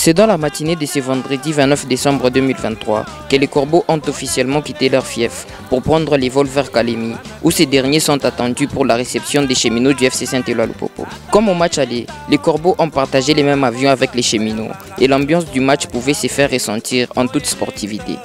C'est dans la matinée de ce vendredi 29 décembre 2023 que les Corbeaux ont officiellement quitté leur fief pour prendre les vols vers Kalemi, où ces derniers sont attendus pour la réception des cheminots du FC Saint-Éloi Lupopo. Comme au match aller, les Corbeaux ont partagé les mêmes avions avec les cheminots et l'ambiance du match pouvait se faire ressentir en toute sportivité.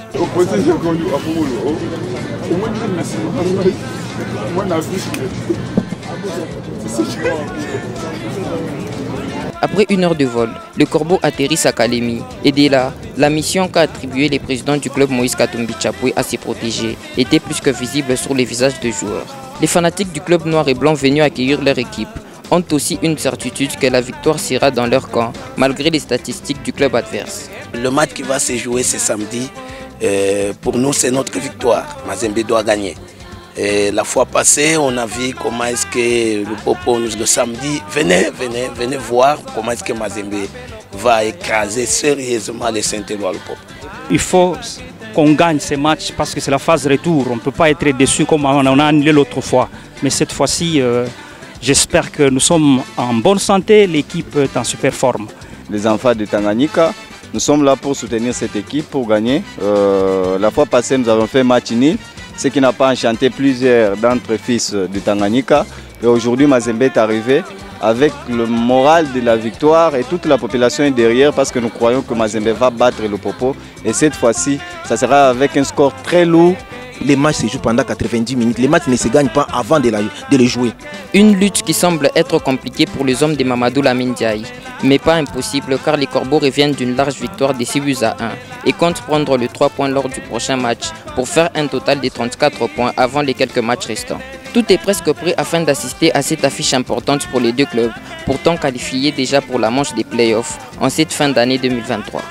Après une heure de vol, le Corbeau atterrisse à Kalemi et dès là, la mission qu'a attribuée le président du club Moïse Katumbi Chapoué à ses protégés était plus que visible sur les visages des joueurs. Les fanatiques du club noir et blanc venus accueillir leur équipe ont aussi une certitude que la victoire sera dans leur camp malgré les statistiques du club adverse. Le match qui va se jouer ce samedi, pour nous c'est notre victoire. Mazembe doit gagner. Et la fois passée, on a vu comment est-ce que le Popo, le samedi, venez voir comment est-ce que Mazembe va écraser sérieusement les Saint-Éloi le Popo. Il faut qu'on gagne ces matchs parce que c'est la phase retour. On ne peut pas être déçu comme on a annulé l'autre fois. Mais cette fois-ci, j'espère que nous sommes en bonne santé, l'équipe est en super forme. Les enfants de Tanganyika, nous sommes là pour soutenir cette équipe, pour gagner. La fois passée, nous avons fait match nul, ce qui n'a pas enchanté plusieurs d'entre fils de Tanganyika. Et aujourd'hui, Mazembe est arrivé avec le moral de la victoire et toute la population est derrière parce que nous croyons que Mazembe va battre le Popo. Et cette fois-ci, ça sera avec un score très lourd. Les matchs se jouent pendant 90 minutes. Les matchs ne se gagnent pas avant de les jouer. Une lutte qui semble être compliquée pour les hommes de Mamadou Lamine Ndiaye, mais pas impossible car les Corbeaux reviennent d'une large victoire de 6 buts à 1 et comptent prendre le 3 points lors du prochain match pour faire un total de 34 points avant les quelques matchs restants. Tout est presque prêt afin d'assister à cette affiche importante pour les deux clubs, pourtant qualifiés déjà pour la manche des playoffs en cette fin d'année 2023.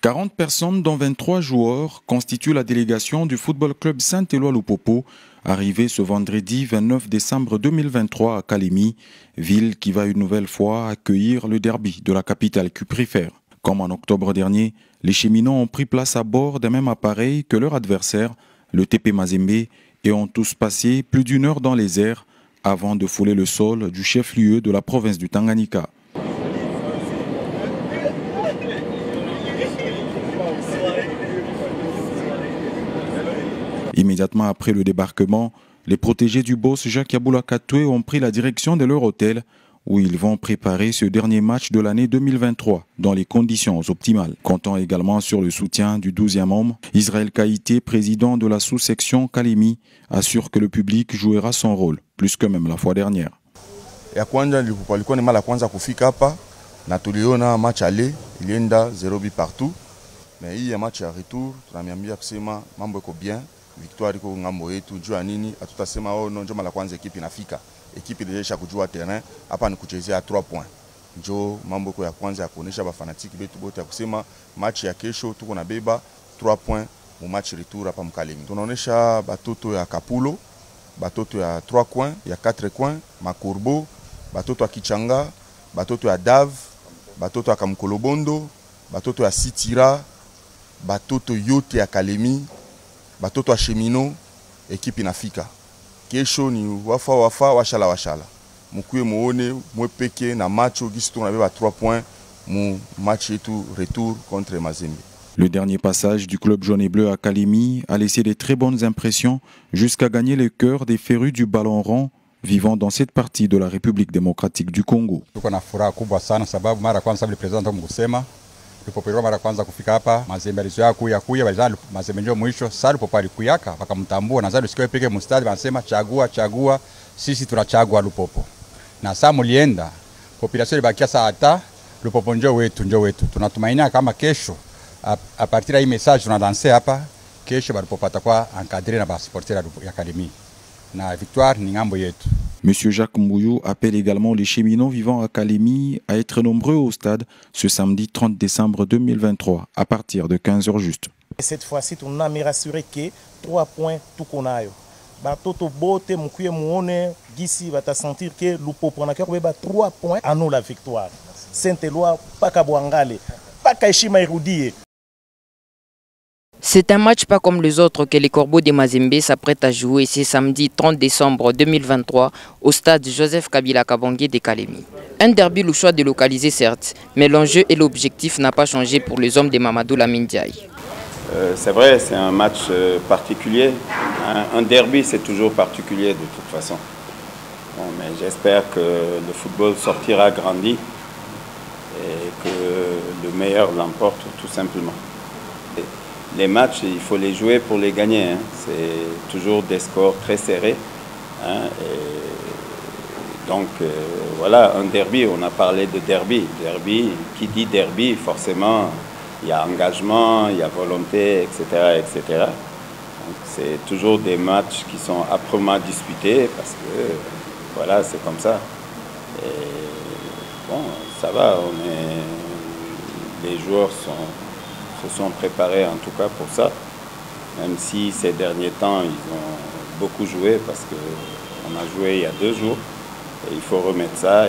40 personnes, dont 23 joueurs, constituent la délégation du football club Saint-Éloi Lupopo, arrivée ce vendredi 29 décembre 2023 à Kalemi, ville qui va une nouvelle fois accueillir le derby de la capitale cuprifère. Comme en octobre dernier, les cheminots ont pris place à bord d'un même appareil que leur adversaire, le TP Mazembe, et ont tous passé plus d'une heure dans les airs avant de fouler le sol du chef-lieu de la province du Tanganyika. Immédiatement après le débarquement, les protégés du boss Jacques Yaboula Katoué ont pris la direction de leur hôtel où ils vont préparer ce dernier match de l'année 2023 dans les conditions optimales. Comptant également sur le soutien du 12e homme, Israël Kaïté, président de la sous-section Kalemi, assure que le public jouera son rôle, plus que même la fois dernière. Ya kwanza walikuwa ni mara kwanza kufika hapa na tuliona match aller ilienda 0 but partout, mais hii ya match ya retour tunamiambia kusema mambo yako bien. Victoire iko ngambo yetu, jua nini hatutasema oh no, njoo mara kwanza ekipi inafika. Ekipi ilisha kujua terrain, hapa ni kuchezea 3 points. Njoo mambo yako ya kwanza ya kuonesha ba fanatiki betu bote ya kusema match ya kesho tuko na beba 3 points mu match retour hapa Mkalemi. Tunaonesha batoto ya Kapulo, batoto ya 3 coins, ya 4 coins, Makurbo, batoto ya Kichanga, batoto ya Dav, batoto ya Kamkolobondo, batoto ya Sitira, batoto yote ya Kalemi. Batoto wa chemino, ekipi inafika. Kesho ni wafa, washala. Mukuye muone, mwepeke na macho, gisi tunabeba 3 points mu match yetu retour contre Mazembe. Le dernier passage du club jaune et bleu à Kalemi a laissé de très bonnes impressions jusqu'à gagner le cœur des férus du ballon rond vivant dans cette partie de la République démocratique du Congo. Tuko na furaha kubwa sana sababu mara kwanza vile president mkusema Lupopo mara kwanza kufika hapa Mazembe alizoea kuya balizana Mazembe ndio mwisho sasa Lupopo alikuyaka wakamtambua na sasa sikio peke mstari wanasema chagua sisi tunachagua Lupopo na sasa mulienda population ibakia saa hata Lupopo ndio wetu tunatumainia kama kesho a partir ya hii message tunadanse hapa kesho Lupopo atakuwa encadré na basportera ya Kalemi na victoire ni ngambo yetu. Monsieur Jacques Mbouyou appelle également les cheminots vivant à Kalemi à être nombreux au stade ce samedi 30 décembre 2023 à partir de 15h juste. Cette fois-ci, on a rassuré que 3 points tout qu'on a. Batoto bote mukuye muone gisi bata sentir que Lupopo na kobeba 3 points à nous la victoire. Saint-Éloi paka Bwangale, paka heshima irudie. C'est un match pas comme les autres que les Corbeaux de Mazembe s'apprêtent à jouer ce samedi 30 décembre 2023 au stade Joseph Kabila Kabange de Kalemi. Un derby le choix de localiser certes, mais l'enjeu et l'objectif n'a pas changé pour les hommes de Mamadou Lamine Ndiaye. C'est vrai, c'est un match particulier. Un derby, c'est toujours particulier de toute façon. Bon, mais j'espère que le football sortira grandi et que le meilleur l'emporte tout simplement. Les matchs, il faut les jouer pour les gagner. Hein. C'est toujours des scores très serrés. Hein. Et donc, voilà, un derby, on a parlé de derby. Derby, qui dit derby, forcément, il y a engagement, il y a volonté, etc. etc. C'est toujours des matchs qui sont âprement disputés parce que, voilà, c'est comme ça. Et bon, ça va, les joueurs se sont préparés en tout cas pour ça, même si ces derniers temps ils ont beaucoup joué parce qu'on a joué il y a 2 jours et il faut remettre ça,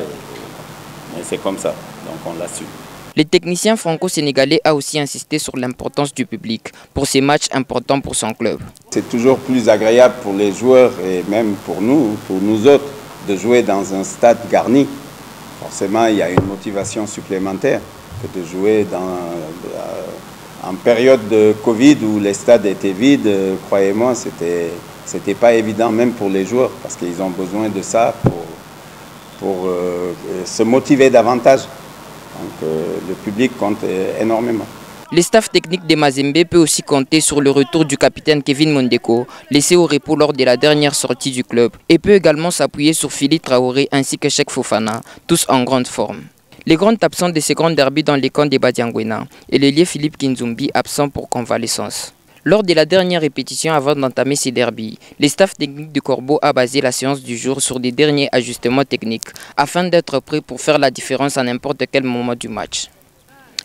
mais c'est comme ça, donc on l'assume. Le technicien franco-sénégalais a aussi insisté sur l'importance du public pour ces matchs importants pour son club. C'est toujours plus agréable pour les joueurs et même pour nous autres, de jouer dans un stade garni. Forcément, il y a une motivation supplémentaire que de jouer en période de Covid où les stades étaient vides. Croyez-moi, c'était pas évident même pour les joueurs parce qu'ils ont besoin de ça pour se motiver davantage. Donc le public compte énormément. Le staff technique de Mazembe peut aussi compter sur le retour du capitaine Kevin Mondeko, laissé au repos lors de la dernière sortie du club, et peut également s'appuyer sur Philippe Traoré ainsi que Cheikh Fofana, tous en grande forme. Les grands absents de ces grands derbys dans les camps de Badiangwena et l'ailier Philippe Kinzumbi absent pour convalescence. Lors de la dernière répétition avant d'entamer ces derbys, le staff technique du Corbeau a basé la séance du jour sur des derniers ajustements techniques afin d'être prêt pour faire la différence à n'importe quel moment du match.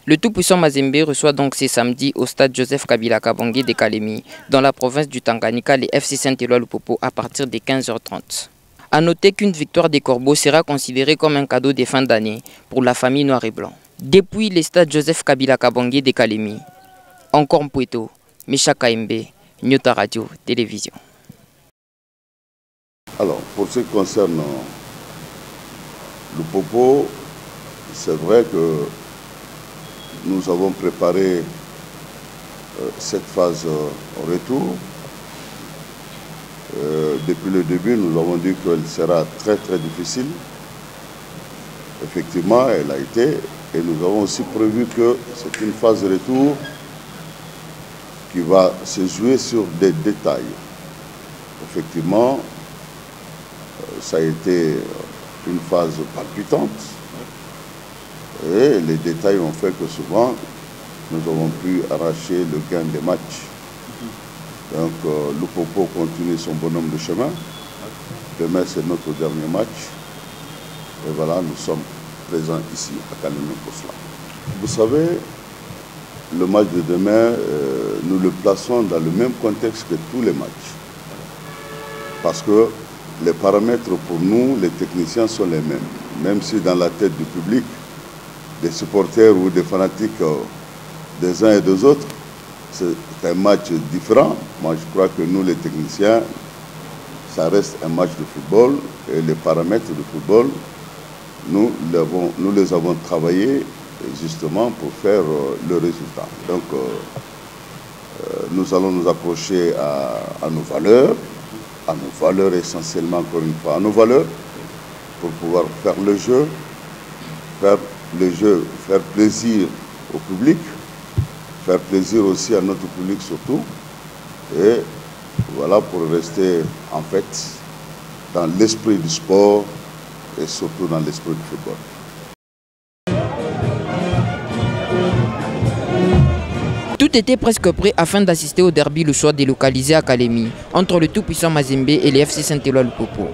Le tout-puissant Mazembe reçoit donc ce samedi au stade Joseph Kabila Kabange de Kalemi, dans la province du Tanganyika, les FC Saint-Éloi Lupopo à partir de 15h30. A noter qu'une victoire des Corbeaux sera considérée comme un cadeau de fin d'année pour la famille noire et blanc. Depuis le stade Joseph Kabila Kabange de Kalemi, encore Mpoueto, Micha Kaimbe, Nyota Radio, Télévision. Alors, pour ce qui concerne Lupopo, c'est vrai que nous avons préparé cette phase au retour. Depuis le début, nous avons dit qu'elle sera très très difficile. Effectivement, elle a été, et nous avons aussi prévu que c'est une phase de retour qui va se jouer sur des détails. Effectivement, ça a été une phase palpitante. Et les détails ont fait que souvent, nous avons pu arracher le gain des matchs. Donc, Lupopo continue son bonhomme de chemin. Demain, c'est notre dernier match. Et voilà, nous sommes présents ici à Kalemi pour cela. Vous savez, le match de demain, nous le plaçons dans le même contexte que tous les matchs. Parce que les paramètres pour nous, les techniciens, sont les mêmes. Même si dans la tête du public, des supporters ou des fanatiques des uns et des autres, c'est un match différent. Moi, je crois que nous, les techniciens, ça reste un match de football et les paramètres de football, nous les avons travaillés justement pour faire le résultat. Donc, nous allons nous approcher à nos valeurs essentiellement, encore une fois, à nos valeurs, pour pouvoir faire faire plaisir au public, faire plaisir aussi à notre public surtout, et voilà, pour rester en fait dans l'esprit du sport et surtout dans l'esprit du football. Tout était presque prêt afin d'assister au derby le soir délocalisé à Kalemi entre le tout-puissant Mazembe et les FC Saint-Éloi Lupopo.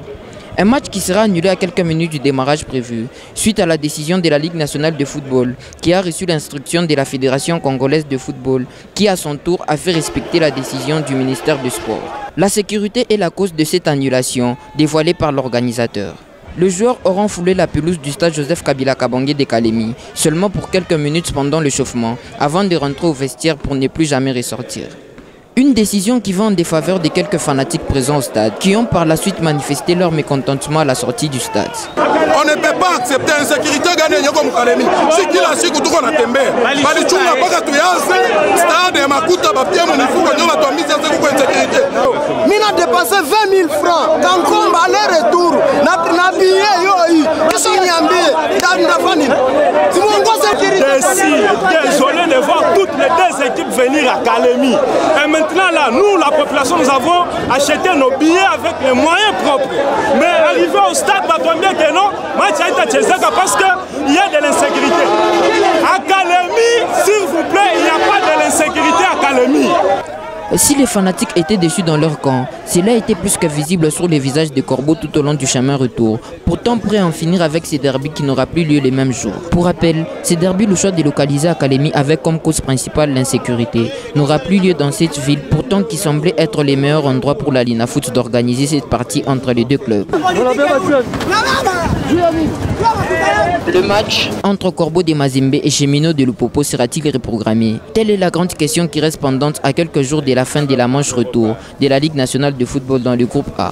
Un match qui sera annulé à quelques minutes du démarrage prévu, suite à la décision de la Ligue nationale de football, qui a reçu l'instruction de la Fédération congolaise de football, qui à son tour a fait respecter la décision du ministère du Sport. La sécurité est la cause de cette annulation, dévoilée par l'organisateur. Les joueurs auront foulé la pelouse du stade Joseph Kabila Kabange de Kalemi, seulement pour quelques minutes pendant l'échauffement, avant de rentrer au vestiaire pour ne plus jamais ressortir. Une décision qui va en défaveur de quelques fanatiques présents au stade, qui ont par la suite manifesté leur mécontentement à la sortie du stade. On ne peut pas accepter l'insécurité gagnée comme Kalemi. Si qui la siku tuko na tembea. Bali chunga paka tuyanze stade ya makuta bapia monifuko nyola to mise se kuko insécurité. Mina dépensé 20 000 francs quand combat aller-retour na billet yo yi. Qu'est-ce qu'il y a mbé? Désolé de voir toutes les deux équipes venir à Kalemi. Et maintenant là, nous la population, nous avons acheté nos billets avec les moyens propres. Mais arrivé au stade, bien que non, match a été parce qu'il y a de l'insécurité. À Kalemi, s'il vous plaît, il n'y a pas de l'insécurité à Kalemi. Si les fanatiques étaient déçus dans leur camp, cela était plus que visible sur les visages des corbeaux tout au long du chemin retour, pourtant prêts à en finir avec ces derbys qui n'aura plus lieu les mêmes jours. Pour rappel, ces derbys le choix délocalisé à Kalemi avec comme cause principale l'insécurité n'aura plus lieu dans cette ville, pourtant qui semblait être les meilleurs endroits pour la Linafoot d'organiser cette partie entre les deux clubs. Le match entre Corbeau de Mazembe et Cheminot de Lupopo sera-t-il reprogrammé? Telle est la grande question qui reste pendante à quelques jours de la fin de la manche retour de la Ligue nationale de football dans le groupe A.